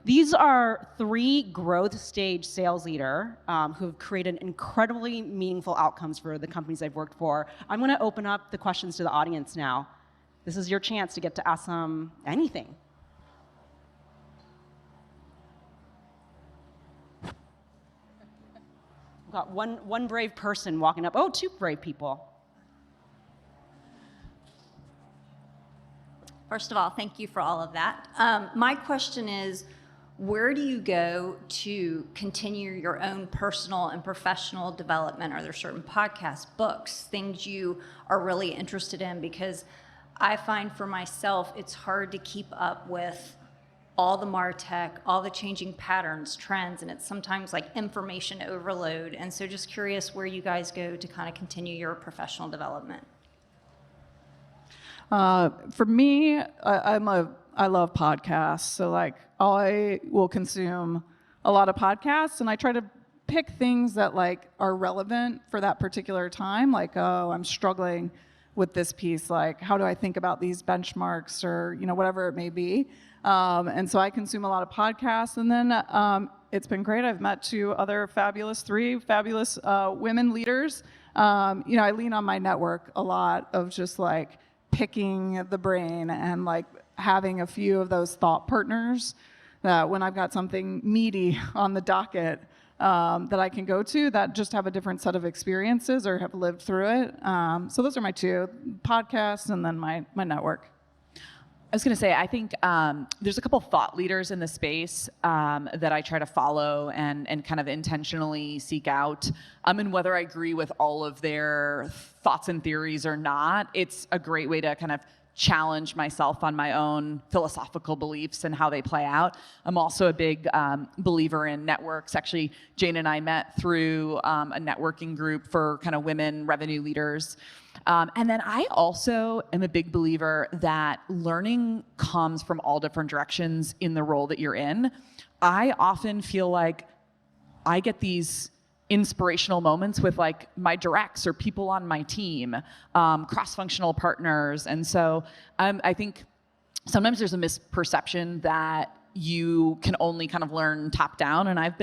These are 3 growth stage sales leaders who've created incredibly meaningful outcomes for the companies I've worked for. I'm going to open up the questions to the audience now. This is your chance to get to ask them anything. We've got one brave person walking up. Oh, 2 brave people. First of all, thank you for all of that. My question is, where do you go to continue your own personal and professional development? Are there certain podcasts, books, things you are really interested in? Because I find for myself, it's hard to keep up with all the MarTech, all the changing patterns, trends, and it's sometimes like information overload. And so just curious where you guys go to kind of continue your professional development. For me, I love podcasts. So like I will consume a lot of podcasts, and I try to pick things that like are relevant for that particular time. Like, oh, I'm struggling with this piece. Like, how do I think about these benchmarks, or whatever it may be. And so I consume a lot of podcasts, and then it's been great. I've met 3 other fabulous women leaders. I lean on my network a lot of just like picking the brain and like having a few of those thought partners that when I've got something meaty on the docket that I can go to that just have a different set of experiences or have lived through it. So those are my 2, podcasts and then my network. I was going to say, I think there's a couple thought leaders in the space that I try to follow and kind of intentionally seek out. And whether I agree with all of their thoughts and theories or not, it's a great way to kind of challenge myself on my own philosophical beliefs and how they play out. I'm also a big believer in networks. Actually, Jane and I met through a networking group for kind of women revenue leaders. And then I also am a big believer that learning comes from all different directions in the role that you're in. I often feel like I get these inspirational moments with like my directs or people on my team, cross-functional partners. And so I think sometimes there's a misperception that you can only kind of learn top down. And I have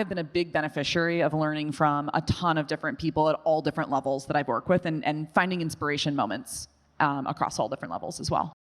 been a big beneficiary of learning from a ton of different people at all different levels that I've worked with and finding inspiration moments across all different levels as well.